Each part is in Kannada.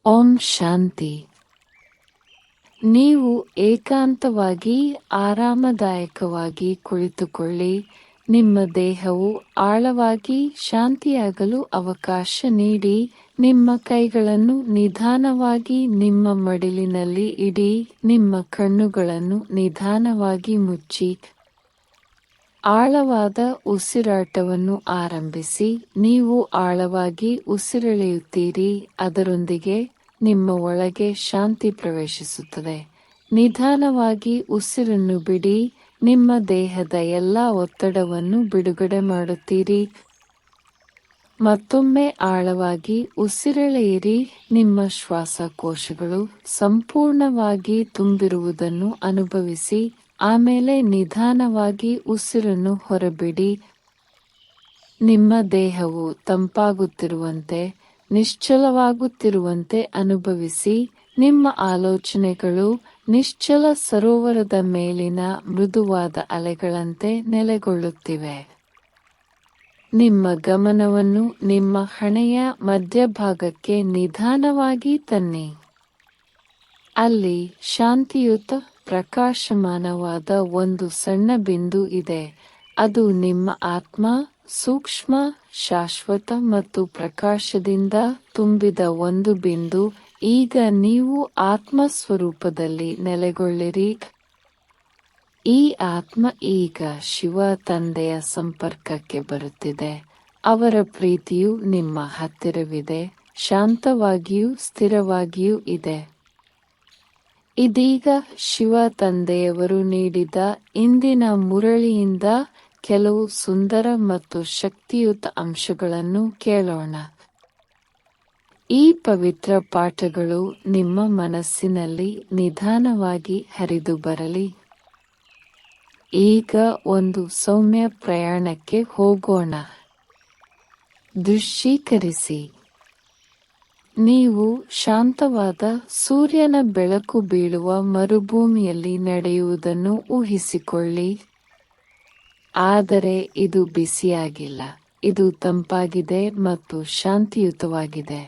ಓಂ ಶಾಂತಿ. ನೀವು ಏಕಾಂತವಾಗಿ ಆರಾಮದಾಯಕವಾಗಿ ಕುಳಿತುಕೊಳ್ಳಿ. ನಿಮ್ಮ ದೇಹವು ಆಳವಾಗಿ ಶಾಂತಿಯಾಗಲು ಅವಕಾಶ ನೀಡಿ. ನಿಮ್ಮ ಕೈಗಳನ್ನು ನಿಧಾನವಾಗಿ ನಿಮ್ಮ ಮಡಿಲಿನಲ್ಲಿ ಇಡಿ. ನಿಮ್ಮ ಕಣ್ಣುಗಳನ್ನು ನಿಧಾನವಾಗಿ ಮುಚ್ಚಿ ಆಳವಾದ ಉಸಿರಾಟವನ್ನು ಆರಂಭಿಸಿ. ನೀವು ಆಳವಾಗಿ ಉಸಿರೆಳೆಯುತ್ತೀರಿ, ಅದರೊಂದಿಗೆ ನಿಮ್ಮ ಒಳಗೆ ಶಾಂತಿ ಪ್ರವೇಶಿಸುತ್ತದೆ. ನಿಧಾನವಾಗಿ ಉಸಿರನ್ನು ಬಿಡಿ. ನಿಮ್ಮ ದೇಹದ ಎಲ್ಲ ಒತ್ತಡವನ್ನು ಬಿಡುಗಡೆ ಮಾಡುತ್ತೀರಿ. ಮತ್ತೊಮ್ಮೆ ಆಳವಾಗಿ ಉಸಿರೆಳೆಯಿರಿ. ನಿಮ್ಮ ಶ್ವಾಸಕೋಶಗಳು ಸಂಪೂರ್ಣವಾಗಿ ತುಂಬಿರುವುದನ್ನು ಅನುಭವಿಸಿ. ಆಮೇಲೆ ನಿಧಾನವಾಗಿ ಉಸಿರನ್ನು ಹೊರಬಿಡಿ. ನಿಮ್ಮ ದೇಹವು ತಂಪಾಗುತ್ತಿರುವಂತೆ, ನಿಶ್ಚಲವಾಗುತ್ತಿರುವಂತೆ ಅನುಭವಿಸಿ. ನಿಮ್ಮ ಆಲೋಚನೆಗಳು ನಿಶ್ಚಲ ಸರೋವರದ ಮೇಲಿನ ಮೃದುವಾದ ಅಲೆಗಳಂತೆ ನೆಲೆಗೊಳ್ಳುತ್ತಿವೆ. ನಿಮ್ಮ ಗಮನವನ್ನು ನಿಮ್ಮ ಹಣೆಯ ಮಧ್ಯಭಾಗಕ್ಕೆ ನಿಧಾನವಾಗಿ ತನ್ನಿ. ಅಲ್ಲಿ ಶಾಂತಿಯುತ ಪ್ರಕಾಶಮಾನವಾದ ಒಂದು ಸಣ್ಣ ಬಿಂದು ಇದೆ. ಅದು ನಿಮ್ಮ ಆತ್ಮ, ಸೂಕ್ಷ್ಮ, ಶಾಶ್ವತ ಮತ್ತು ಪ್ರಕಾಶದಿಂದ ತುಂಬಿದ ಒಂದು ಬಿಂದು. ಈಗ ನೀವು ಆತ್ಮ ಸ್ವರೂಪದಲ್ಲಿ ನೆಲೆಗೊಳ್ಳಿರಿ. ಈ ಆತ್ಮ ಈಗ ಶಿವ ತಂದೆಯ ಸಂಪರ್ಕಕ್ಕೆ ಬರುತ್ತಿದೆ. ಅವರ ಪ್ರೀತಿಯು ನಿಮ್ಮ ಹತ್ತಿರವಿದೆ, ಶಾಂತವಾಗಿಯೂ ಸ್ಥಿರವಾಗಿಯೂ ಇದೆ. ಇದೀಗ ಶಿವ ತಂದೆಯವರು ನೀಡಿದ ಇಂದಿನ ಮುರಳಿಯಿಂದ ಕೆಲವು ಸುಂದರ ಮತ್ತು ಶಕ್ತಿಯುತ ಅಂಶಗಳನ್ನು ಕೇಳೋಣ. ಈ ಪವಿತ್ರ ಪಾಠಗಳು ನಿಮ್ಮ ಮನಸ್ಸಿನಲ್ಲಿ ನಿಧಾನವಾಗಿ ಹರಿದು ಬರಲಿ. ಈಗ ಒಂದು ಸೌಮ್ಯ ಪ್ರಯಾಣಕ್ಕೆ ಹೋಗೋಣ. ದೃಶ್ಯೀಕರಿಸಿ. ನೀವು ಶಾಂತವಾದ ಸೂರ್ಯನ ಬೆಳಕು ಬೀಳುವ ಮರುಭೂಮಿಯಲ್ಲಿ ನಡೆಯುವುದನ್ನು ಊಹಿಸಿಕೊಳ್ಳಿ. ಆದರೆ ಇದು ಬಿಸಿಯಾಗಿಲ್ಲ, ಇದು ತಂಪಾಗಿದೆ ಮತ್ತು ಶಾಂತಿಯುತವಾಗಿದೆ.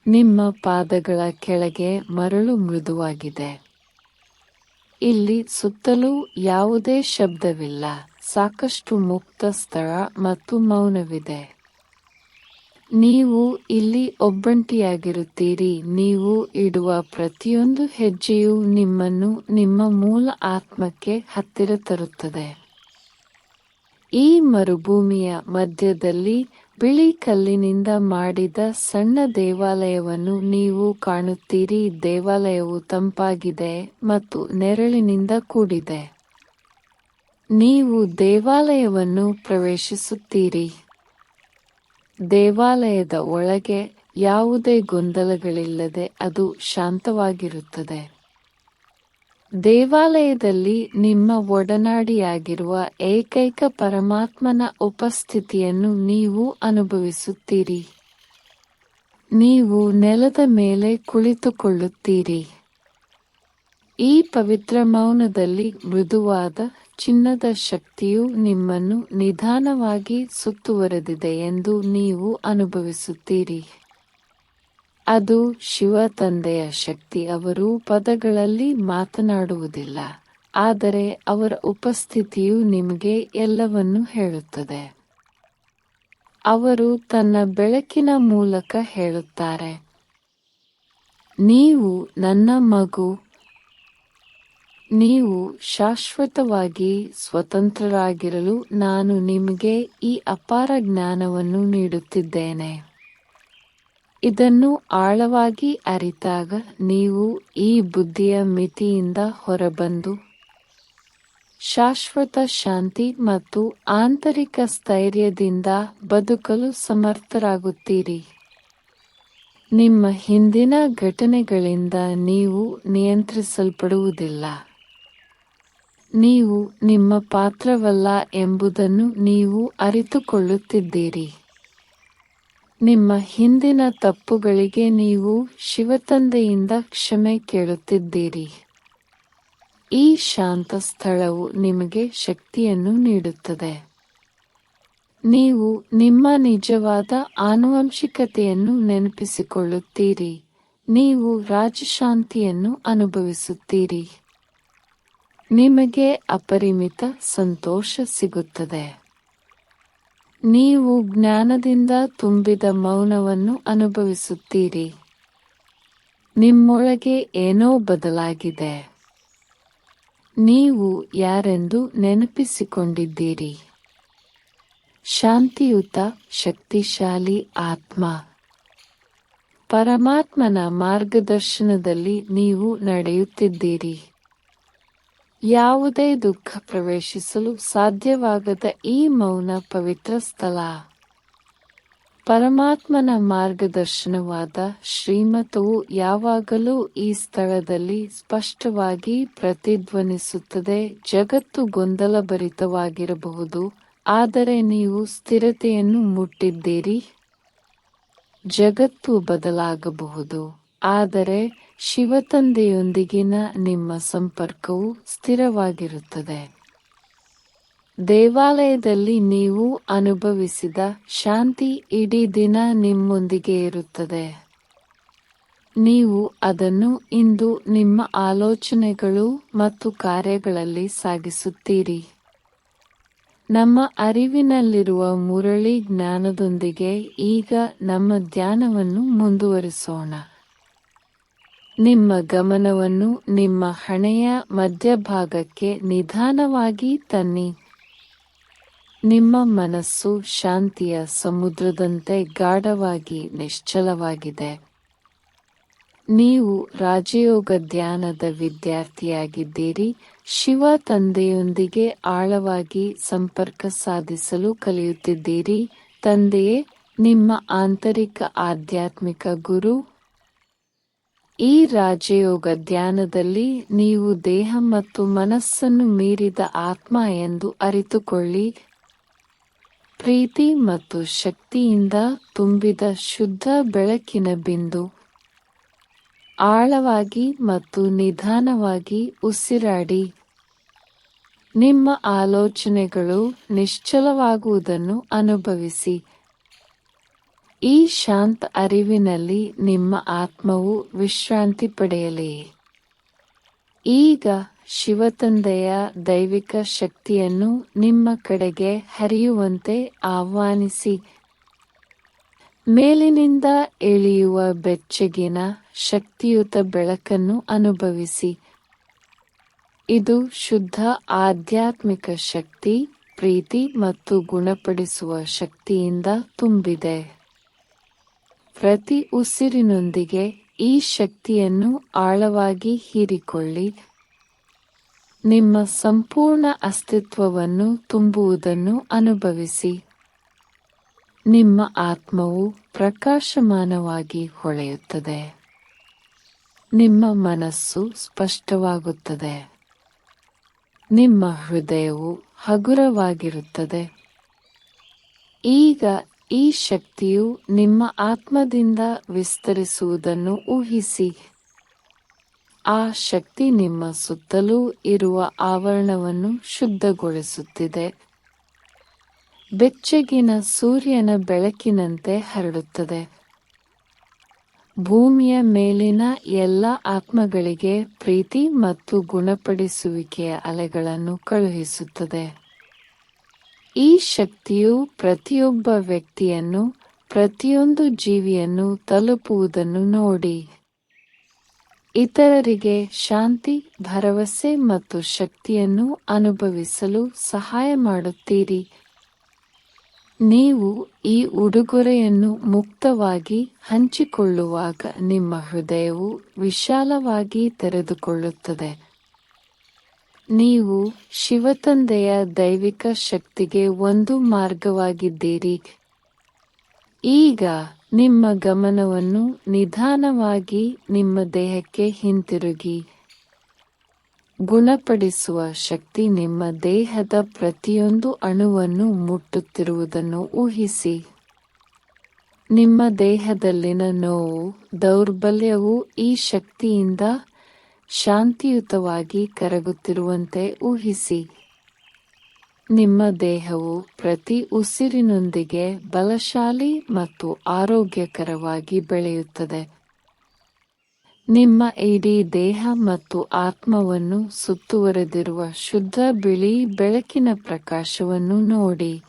ನಿಮ್ಮ ಪಾದಗಳ ಕೆಳಗೆ ಮರಳು ಮೃದುವಾಗಿದೆ. ಇಲ್ಲಿ ಸುತ್ತಲೂ ಯಾವುದೇ ಶಬ್ದವಿಲ್ಲ, ಸಾಕಷ್ಟು ಮುಕ್ತ ಸ್ಥಳ ಮತ್ತು ಮೌನವಿದೆ. ನೀವು ಇಲ್ಲಿ ಒಬ್ಬಂಟಿಯಾಗಿರುತ್ತೀರಿ. ನೀವು ಇಡುವ ಪ್ರತಿಯೊಂದು ಹೆಜ್ಜೆಯೂ ನಿಮ್ಮನ್ನು ನಿಮ್ಮ ಮೂಲ ಆತ್ಮಕ್ಕೆ ಹತ್ತಿರ ತರುತ್ತದೆ. ಈ ಮರುಭೂಮಿಯ ಮಧ್ಯದಲ್ಲಿ ಬಿಳಿ ಕಲ್ಲಿನಿಂದ ಮಾಡಿದ ಸಣ್ಣ ದೇವಾಲಯವನ್ನು ನೀವು ಕಾಣುತ್ತೀರಿ. ದೇವಾಲಯವು ತಂಪಾಗಿದೆ ಮತ್ತು ನೆರಳಿನಿಂದ ಕೂಡಿದೆ. ನೀವು ದೇವಾಲಯವನ್ನು ಪ್ರವೇಶಿಸುತ್ತೀರಿ. ದೇವಾಲಯದ ಒಳಗೆ ಯಾವುದೇ ಗೊಂದಲಗಳಿಲ್ಲದೆ ಅದು ಶಾಂತವಾಗಿರುತ್ತದೆ. ದೇವಾಲಯದಲ್ಲಿ ನಿಮ್ಮ ಒಡನಾಡಿಯಾಗಿರುವ ಏಕೈಕ ಪರಮಾತ್ಮನ ಉಪಸ್ಥಿತಿಯನ್ನು ನೀವು ಅನುಭವಿಸುತ್ತೀರಿ. ನೀವು ನೆಲದ ಮೇಲೆ ಕುಳಿತುಕೊಳ್ಳುತ್ತೀರಿ. ಈ ಪವಿತ್ರ ಮೌನದಲ್ಲಿ ಮೃದುವಾದ ಚಿನ್ನದ ಶಕ್ತಿಯು ನಿಮ್ಮನ್ನು ನಿಧಾನವಾಗಿ ಸುತ್ತುವರೆದಿದೆ ಎಂದು ನೀವು ಅನುಭವಿಸುತ್ತೀರಿ. ಅದು ಶಿವ ತಂದೆಯ ಶಕ್ತಿ. ಅವರು ಪದಗಳಲ್ಲಿ ಮಾತನಾಡುವುದಿಲ್ಲ, ಆದರೆ ಅವರ ಉಪಸ್ಥಿತಿಯು ನಿಮಗೆ ಎಲ್ಲವನ್ನೂ ಹೇಳುತ್ತದೆ. ಅವರು ತನ್ನ ಬೆಳಕಿನ ಮೂಲಕ ಹೇಳುತ್ತಾರೆ, ನೀವು ನನ್ನ ಮಗು. ನೀವು ಶಾಶ್ವತವಾಗಿ ಸ್ವತಂತ್ರರಾಗಿರಲು ನಾನು ನಿಮಗೆ ಈ ಅಪಾರ ಜ್ಞಾನವನ್ನು ನೀಡುತ್ತಿದ್ದೇನೆ. ಇದನ್ನು ಆಳವಾಗಿ ಅರಿತಾಗ ನೀವು ಈ ಬುದ್ಧಿಯ ಮಿತಿಯಿಂದ ಹೊರಬಂದು ಶಾಶ್ವತ ಶಾಂತಿ ಮತ್ತು ಆಂತರಿಕ ಸ್ಥೈರ್ಯದಿಂದ ಬದುಕಲು ಸಮರ್ಥರಾಗುತ್ತೀರಿ. ನಿಮ್ಮ ಹಿಂದಿನ ಘಟನೆಗಳಿಂದ ನೀವು ನಿಯಂತ್ರಿಸಲ್ಪಡುವುದಿಲ್ಲ. ನೀವು ನಿಮ್ಮ ಪಾತ್ರವಲ್ಲ ಎಂಬುದನ್ನು ನೀವು ಅರಿತುಕೊಳ್ಳುತ್ತಿದ್ದೀರಿ. ನಿಮ್ಮ ಹಿಂದಿನ ತಪ್ಪುಗಳಿಗೆ ನೀವು ಶಿವತಂದೆಯಿಂದ ಕ್ಷಮೆ ಕೇಳುತ್ತಿದ್ದೀರಿ. ಈ ಶಾಂತ ಸ್ಥಳವು ನಿಮಗೆ ಶಕ್ತಿಯನ್ನು ನೀಡುತ್ತದೆ. ನೀವು ನಿಮ್ಮ ನಿಜವಾದ ಆನುವಂಶಿಕತೆಯನ್ನು ನೆನಪಿಸಿಕೊಳ್ಳುತ್ತೀರಿ. ನೀವು ರಾಜಶಾಂತಿಯನ್ನು ಅನುಭವಿಸುತ್ತೀರಿ. ನಿಮಗೆ ಅಪರಿಮಿತ ಸಂತೋಷ ಸಿಗುತ್ತದೆ. ನೀವು ಜ್ಞಾನದಿಂದ ತುಂಬಿದ ಮೌನವನ್ನು ಅನುಭವಿಸುತ್ತೀರಿ. ನಿಮ್ಮೊಳಗೆ ಏನೋ ಬದಲಾಗಿದೆ. ನೀವು ಯಾರೆಂದು ನೆನಪಿಸಿಕೊಂಡಿದ್ದೀರಿ. ಶಾಂತಿಯುತ, ಶಕ್ತಿಶಾಲಿ ಆತ್ಮ. ಪರಮಾತ್ಮನ ಮಾರ್ಗದರ್ಶನದಲ್ಲಿ ನೀವು ನಡೆಯುತ್ತಿದ್ದೀರಿ. ಯಾವುದೇ ದುಃಖ ಪ್ರವೇಶಿಸಲು ಸಾಧ್ಯವಾಗದ ಈ ಮೌನ ಪವಿತ್ರ ಸ್ಥಳ. ಪರಮಾತ್ಮನ ಮಾರ್ಗದರ್ಶನವಾದ ಶ್ರೀಮತವು ಯಾವಾಗಲೂ ಈ ಸ್ಥಳದಲ್ಲಿ ಸ್ಪಷ್ಟವಾಗಿ ಪ್ರತಿಧ್ವನಿಸುತ್ತದೆ. ಜಗತ್ತು ಗೊಂದಲಭರಿತವಾಗಿರಬಹುದು, ಆದರೆ ನೀವು ಸ್ಥಿರತೆಯನ್ನು ಮುಟ್ಟಿದ್ದೀರಿ. ಜಗತ್ತು ಬದಲಾಗಬಹುದು, ಆದರೆ ಶಿವತಂದೆಯೊಂದಿಗಿನ ನಿಮ್ಮ ಸಂಪರ್ಕವು ಸ್ಥಿರವಾಗಿರುತ್ತದೆ. ದೇವಾಲಯದಲ್ಲಿ ನೀವು ಅನುಭವಿಸಿದ ಶಾಂತಿ ಇಡೀ ದಿನ ನಿಮ್ಮೊಂದಿಗೆ ಇರುತ್ತದೆ. ನೀವು ಅದನ್ನು ಇಂದು ನಿಮ್ಮ ಆಲೋಚನೆಗಳು ಮತ್ತು ಕಾರ್ಯಗಳಲ್ಲಿ ಸಾಗಿಸುತ್ತೀರಿ. ನಮ್ಮ ಅರಿವಿನಲ್ಲಿರುವ ಮುರಳಿ ಜ್ಞಾನದೊಂದಿಗೆ ಈಗ ನಮ್ಮ ಧ್ಯಾನವನ್ನು ಮುಂದುವರಿಸೋಣ. ನಿಮ್ಮ ಗಮನವನ್ನು ನಿಮ್ಮ ಹಣೆಯ ಮಧ್ಯಭಾಗಕ್ಕೆ ನಿಧಾನವಾಗಿ ತನ್ನಿ. ನಿಮ್ಮ ಮನಸ್ಸು ಶಾಂತಿಯ ಸಮುದ್ರದಂತೆ ಗಾಢವಾಗಿ ನಿಶ್ಚಲವಾಗಿದೆ. ನೀವು ರಾಜಯೋಗ ಧ್ಯಾನದ ವಿದ್ಯಾರ್ಥಿಯಾಗಿದ್ದೀರಿ. ಶಿವ ತಂದೆಯೊಂದಿಗೆ ಆಳವಾಗಿ ಸಂಪರ್ಕ ಸಾಧಿಸಲು ಕಲಿಯುತ್ತಿದ್ದೀರಿ. ತಂದೆಯೇ ನಿಮ್ಮ ಆಂತರಿಕ ಆಧ್ಯಾತ್ಮಿಕ ಗುರು. ಈ ರಾಜಯೋಗ ಧ್ಯಾನದಲ್ಲಿ ನೀವು ದೇಹ ಮತ್ತು ಮನಸ್ಸನ್ನು ಮೀರಿದ ಆತ್ಮ ಎಂದು ಅರಿತುಕೊಳ್ಳಿ. ಪ್ರೀತಿ ಮತ್ತು ಶಕ್ತಿಯಿಂದ ತುಂಬಿದ ಶುದ್ಧ ಬೆಳಕಿನ ಬಿಂದು. ಆಳವಾಗಿ ಮತ್ತು ನಿಧಾನವಾಗಿ ಉಸಿರಾಡಿ. ನಿಮ್ಮ ಆಲೋಚನೆಗಳು ನಿಶ್ಚಲವಾಗುವುದನ್ನು ಅನುಭವಿಸಿ. ಈ ಶಾಂತ ಅರಿವಿನಲ್ಲಿ ನಿಮ್ಮ ಆತ್ಮವು ವಿಶ್ರಾಂತಿ ಪಡೆಯಲಿ. ಈಗ ಶಿವತಂದೆಯ ದೈವಿಕ ಶಕ್ತಿಯನ್ನು ನಿಮ್ಮ ಕಡೆಗೆ ಹರಿಯುವಂತೆ ಆಹ್ವಾನಿಸಿ. ಮೇಲಿನಿಂದ ಇಳಿಯುವ ಬೆಚ್ಚಗಿನ ಶಕ್ತಿಯುತ ಬೆಳಕನ್ನು ಅನುಭವಿಸಿ. ಇದು ಶುದ್ಧ ಆಧ್ಯಾತ್ಮಿಕ ಶಕ್ತಿ, ಪ್ರೀತಿ ಮತ್ತು ಗುಣಪಡಿಸುವ ಶಕ್ತಿಯಿಂದ ತುಂಬಿದೆ. ಪ್ರತಿ ಉಸಿರಿನೊಂದಿಗೆ ಈ ಶಕ್ತಿಯನ್ನು ಆಳವಾಗಿ ಹೀರಿಕೊಳ್ಳಿ. ನಿಮ್ಮ ಸಂಪೂರ್ಣ ಅಸ್ತಿತ್ವವನ್ನು ತುಂಬುವುದನ್ನು ಅನುಭವಿಸಿ. ನಿಮ್ಮ ಆತ್ಮವು ಪ್ರಕಾಶಮಾನವಾಗಿ ಹೊಳೆಯುತ್ತದೆ. ನಿಮ್ಮ ಮನಸ್ಸು ಸ್ಪಷ್ಟವಾಗುತ್ತದೆ. ನಿಮ್ಮ ಹೃದಯವು ಹಗುರವಾಗಿರುತ್ತದೆ. ಈಗ ಈ ಶಕ್ತಿಯು ನಿಮ್ಮ ಆತ್ಮದಿಂದ ವಿಸ್ತರಿಸುವುದನ್ನು ಊಹಿಸಿ. ಆ ಶಕ್ತಿ ನಿಮ್ಮ ಸುತ್ತಲೂ ಇರುವ ಆವರಣವನ್ನು ಶುದ್ಧಗೊಳಿಸುತ್ತಿದೆ. ಬೆಚ್ಚಗಿನ ಸೂರ್ಯನ ಬೆಳಕಿನಂತೆ ಹರಡುತ್ತದೆ. ಭೂಮಿಯ ಮೇಲಿನ ಎಲ್ಲ ಆತ್ಮಗಳಿಗೆ ಪ್ರೀತಿ ಮತ್ತು ಗುಣಪಡಿಸುವಿಕೆಯ ಅಲೆಗಳನ್ನು ಕಳುಹಿಸುತ್ತದೆ. ಈ ಶಕ್ತಿಯು ಪ್ರತಿಯೊಬ್ಬ ವ್ಯಕ್ತಿಯನ್ನು, ಪ್ರತಿಯೊಂದು ಜೀವಿಯನ್ನು ತಲುಪುವುದನ್ನು ನೋಡಿ. ಇತರರಿಗೆ ಶಾಂತಿ, ಭರವಸೆ ಮತ್ತು ಶಕ್ತಿಯನ್ನು ಅನುಭವಿಸಲು ಸಹಾಯ ಮಾಡುತ್ತೀರಿ. ನೀವು ಈ ಉಡುಗೊರೆಯನ್ನು ಮುಕ್ತವಾಗಿ ಹಂಚಿಕೊಳ್ಳುವಾಗ ನಿಮ್ಮ ಹೃದಯವು ವಿಶಾಲವಾಗಿ ತೆರೆದುಕೊಳ್ಳುತ್ತದೆ. ನೀವು ಶಿವತಂದೆಯ ದೈವಿಕ ಶಕ್ತಿಗೆ ಒಂದು ಮಾರ್ಗವಾಗಿದ್ದೀರಿ. ಈಗ ನಿಮ್ಮ ಗಮನವನ್ನು ನಿಧಾನವಾಗಿ ನಿಮ್ಮ ದೇಹಕ್ಕೆ ಹಿಂತಿರುಗಿ. ಗುಣಪಡಿಸುವ ಶಕ್ತಿ ನಿಮ್ಮ ದೇಹದ ಪ್ರತಿಯೊಂದು ಅಣುವನ್ನು ಮುಟ್ಟುತ್ತಿರುವುದನ್ನು ಊಹಿಸಿ. ನಿಮ್ಮ ದೇಹದಲ್ಲಿನ ನೋವು, ದೌರ್ಬಲ್ಯವು ಈ ಶಕ್ತಿಯಿಂದ ಶಾಂತಿಯುತವಾಗಿ ಕರಗುತ್ತಿರುವಂತೆ ಊಹಿಸಿ. ನಿಮ್ಮ ದೇಹವು ಪ್ರತಿ ಉಸಿರಿನೊಂದಿಗೆ ಬಲಶಾಲಿ ಮತ್ತು ಆರೋಗ್ಯಕರವಾಗಿ ಬೆಳೆಯುತ್ತದೆ. ನಿಮ್ಮ ಇಡೀ ದೇಹ ಮತ್ತು ಆತ್ಮವನ್ನು ಸುತ್ತುವರೆದಿರುವ ಶುದ್ಧ ಬಿಳಿ ಬೆಳಕಿನ ಪ್ರಕಾಶವನ್ನು ನೋಡಿ.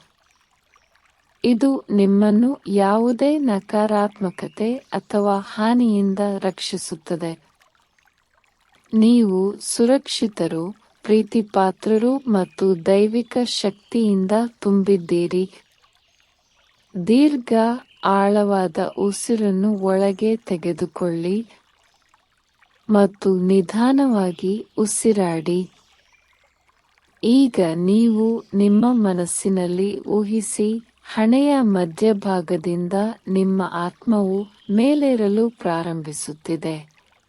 ಇದು ನಿಮ್ಮನ್ನು ಯಾವುದೇ ನಕಾರಾತ್ಮಕತೆ ಅಥವಾ ಹಾನಿಯಿಂದ ರಕ್ಷಿಸುತ್ತದೆ. ನೀವು ಸುರಕ್ಷಿತರು, ಪ್ರೀತಿಪಾತ್ರರು ಮತ್ತು ದೈವಿಕ ಶಕ್ತಿಯಿಂದ ತುಂಬಿದ್ದೀರಿ. ದೀರ್ಘ, ಆಳವಾದ ಉಸಿರನ್ನು ಒಳಗೆ ತೆಗೆದುಕೊಳ್ಳಿ ಮತ್ತು ನಿಧಾನವಾಗಿ ಉಸಿರಾಡಿ. ಈಗ ನೀವು ನಿಮ್ಮ ಮನಸ್ಸಿನಲ್ಲಿ ಊಹಿಸಿ, ಹಣೆಯ ಮಧ್ಯಭಾಗದಿಂದ ನಿಮ್ಮ ಆತ್ಮವು ಮೇಲೇರಲು ಪ್ರಾರಂಭಿಸುತ್ತಿದೆ.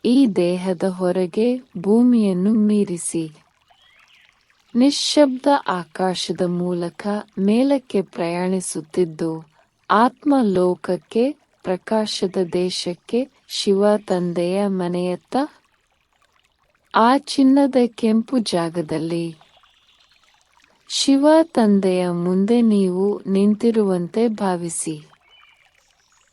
ಈ ದೇಹದ ಹೊರಗೆ ಭೂಮಿಯನ್ನು ಮೀರಿಸಿ. ನಿಶ್ಶಬ್ದ ಆಕಾಶದ ಮೂಲಕ ಮೇಲಕ್ಕೆ ಪ್ರಯಾಣಿಸುತ್ತಿದ್ದು, ಆತ್ಮ ಲೋಕಕ್ಕೆ, ಪ್ರಕಾಶದ ದೇಶಕ್ಕೆ, ಶಿವ ತಂದೆಯ ಮನೆಯತ್ತ. ಆ ಚಿನ್ನದ ಕೆಂಪು ಜಾಗದಲ್ಲಿ ಶಿವ ತಂದೆಯ ಮುಂದೆ ನೀವು ನಿಂತಿರುವಂತೆ ಭಾವಿಸಿ.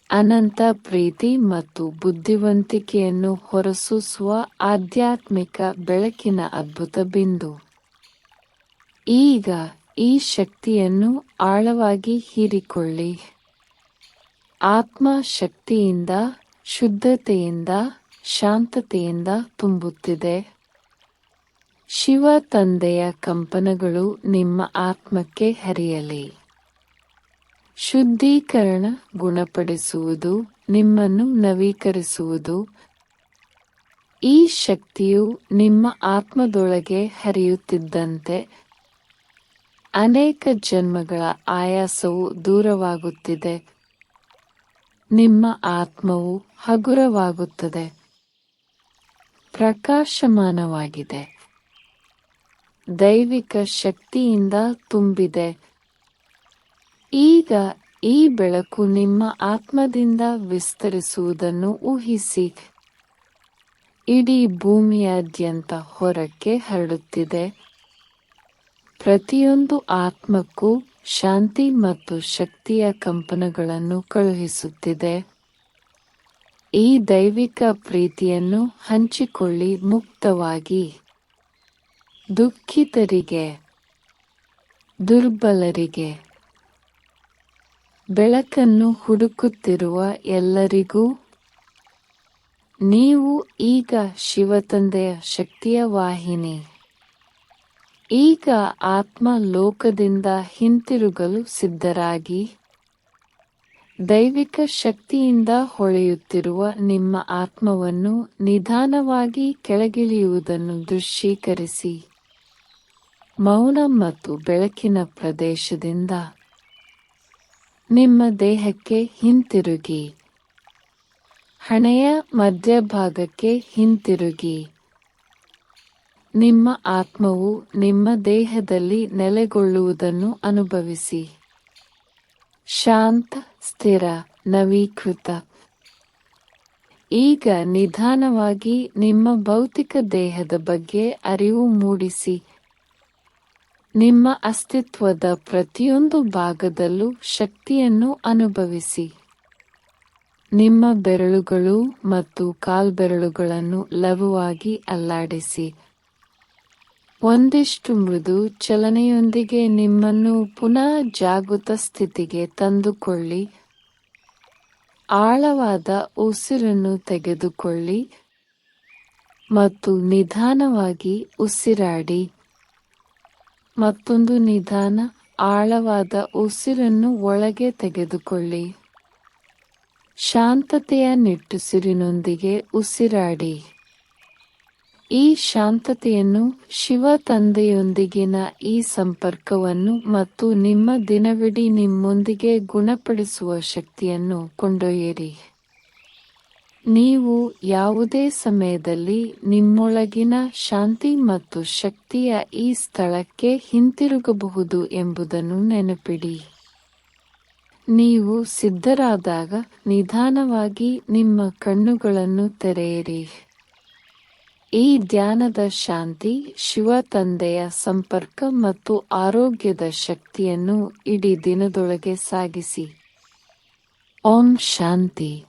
ಅನಂತ ಪ್ರೀತಿ ಮತ್ತು ಬುದ್ಧಿವಂತಿಕೆಯನ್ನು ಹೊರಸೂಸುವ ಆಧ್ಯಾತ್ಮಿಕ ಬೆಳಕಿನ ಅದ್ಭುತ ಬಿಂದು. ಈಗ ಈ ಶಕ್ತಿಯನ್ನು ಆಳವಾಗಿ ಹೀರಿಕೊಳ್ಳಿ. ಆತ್ಮ ಶಕ್ತಿಯಿಂದ, ಶುದ್ಧತೆಯಿಂದ, ಶಾಂತತೆಯಿಂದ ತುಂಬುತ್ತಿದೆ. ಶಿವ ತಂದೆಯ ಕಂಪನಗಳು ನಿಮ್ಮ ಆತ್ಮಕ್ಕೆ ಹರಿಯಲಿ. ಶುದ್ಧೀಕರಣ, ಗುಣಪಡಿಸುವುದು, ನಿಮ್ಮನ್ನು ನವೀಕರಿಸುವುದು. ಈ ಶಕ್ತಿಯು ನಿಮ್ಮ ಆತ್ಮದೊಳಗೆ ಹರಿಯುತ್ತಿದ್ದಂತೆ ಅನೇಕ ಜನ್ಮಗಳ ಆಯಾಸವು ದೂರವಾಗುತ್ತಿದೆ. ನಿಮ್ಮ ಆತ್ಮವು ಹಗುರವಾಗುತ್ತದೆ, ಪ್ರಕಾಶಮಾನವಾಗಿದೆ, ದೈವಿಕ ಶಕ್ತಿಯಿಂದ ತುಂಬಿದೆ. ಈಗ ಈ ಬೆಳಕು ನಿಮ್ಮ ಆತ್ಮದಿಂದ ವಿಸ್ತರಿಸುವುದನ್ನು ಊಹಿಸಿ. ಇಡೀ ಭೂಮಿಯಾದ್ಯಂತ ಹೊರಕ್ಕೆ ಹರಡುತ್ತಿದೆ. ಪ್ರತಿಯೊಂದು ಆತ್ಮಕ್ಕೂ ಶಾಂತಿ ಮತ್ತು ಶಕ್ತಿಯ ಕಂಪನಗಳನ್ನು ಕಳುಹಿಸುತ್ತಿದೆ. ಈ ದೈವಿಕ ಪ್ರೀತಿಯನ್ನು ಹಂಚಿಕೊಳ್ಳಿ ಮುಕ್ತವಾಗಿ. ದುಃಖಿತರಿಗೆ, ದುರ್ಬಲರಿಗೆ, ಬೆಳಕನ್ನು ಹುಡುಕುತ್ತಿರುವ ಎಲ್ಲರಿಗೂ. ನೀವು ಈಗ ಶಿವತಂದೆಯ ಶಕ್ತಿಯ ವಾಹಿನಿ. ಈಗ ಆತ್ಮ ಲೋಕದಿಂದ ಹಿಂತಿರುಗಲು ಸಿದ್ಧರಾಗಿ. ದೈವಿಕ ಶಕ್ತಿಯಿಂದ ಹೊಳೆಯುತ್ತಿರುವ ನಿಮ್ಮ ಆತ್ಮವನ್ನು ನಿಧಾನವಾಗಿ ಕೆಳಗಿಳಿಯುವುದನ್ನು ದೃಶ್ಯೀಕರಿಸಿ. ಮೌನ ಮತ್ತು ಬೆಳಕಿನ ಪ್ರದೇಶದಿಂದ ನಿಮ್ಮ ದೇಹಕ್ಕೆ ಹಿಂತಿರುಗಿ. ಹಣೆಯ ಮಧ್ಯಭಾಗಕ್ಕೆ ಹಿಂತಿರುಗಿ. ನಿಮ್ಮ ಆತ್ಮವು ನಿಮ್ಮ ದೇಹದಲ್ಲಿ ನೆಲೆಗೊಳ್ಳುವುದನ್ನು ಅನುಭವಿಸಿ. ಶಾಂತ, ಸ್ಥಿರ, ನವೀಕೃತ. ಈಗ ನಿಧಾನವಾಗಿ ನಿಮ್ಮ ಭೌತಿಕ ದೇಹದ ಬಗ್ಗೆ ಅರಿವು ಮೂಡಿಸಿ. ನಿಮ್ಮ ಅಸ್ತಿತ್ವದ ಪ್ರತಿಯೊಂದು ಭಾಗದಲ್ಲೂ ಶಕ್ತಿಯನ್ನು ಅನುಭವಿಸಿ. ನಿಮ್ಮ ಬೆರಳುಗಳು ಮತ್ತು ಕಾಲ್ಬೆರಳುಗಳನ್ನು ಲಘುವಾಗಿ ಅಲ್ಲಾಡಿಸಿ. ಒಂದಿಷ್ಟು ಮೃದು ಚಲನೆಯೊಂದಿಗೆ ನಿಮ್ಮನ್ನು ಪುನಃ ಜಾಗೃತ ಸ್ಥಿತಿಗೆ ತಂದುಕೊಳ್ಳಿ. ಆಳವಾದ ಉಸಿರನ್ನು ತೆಗೆದುಕೊಳ್ಳಿ ಮತ್ತು ನಿಧಾನವಾಗಿ ಉಸಿರಾಡಿ. ಮತ್ತೊಂದು ನಿಧಾನ, ಆಳವಾದ ಉಸಿರನ್ನು ಒಳಗೆ ತೆಗೆದುಕೊಳ್ಳಿ. ಶಾಂತತೆಯ ನಿಟ್ಟುಸಿರಿನೊಂದಿಗೆ ಉಸಿರಾಡಿ. ಈ ಶಾಂತತೆಯನ್ನು, ಶಿವ ತಂದೆಯೊಂದಿಗಿನ ಈ ಸಂಪರ್ಕವನ್ನು ಮತ್ತು ನಿಮ್ಮ ದಿನವಿಡೀ ನಿಮ್ಮೊಂದಿಗೆ ಗುಣಪಡಿಸುವ ಶಕ್ತಿಯನ್ನು ಕೊಂಡೊಯ್ಯಿರಿ. ನೀವು ಯಾವುದೇ ಸಮಯದಲ್ಲಿ ನಿಮ್ಮೊಳಗಿನ ಶಾಂತಿ ಮತ್ತು ಶಕ್ತಿಯ ಈ ಸ್ಥಳಕ್ಕೆ ಹಿಂತಿರುಗಬಹುದು ಎಂಬುದನ್ನು ನೆನಪಿಡಿ. ನೀವು ಸಿದ್ಧರಾದಾಗ ನಿಧಾನವಾಗಿ ನಿಮ್ಮ ಕಣ್ಣುಗಳನ್ನು ತೆರೆಯಿರಿ. ಈ ಧ್ಯಾನದ ಶಾಂತಿ, ಶಿವ ತಂದೆಯ ಸಂಪರ್ಕ ಮತ್ತು ಆರೋಗ್ಯದ ಶಕ್ತಿಯನ್ನು ಇಡೀ ದಿನದೊಳಗೆ ಸಾಗಿಸಿ. ಓಂ ಶಾಂತಿ.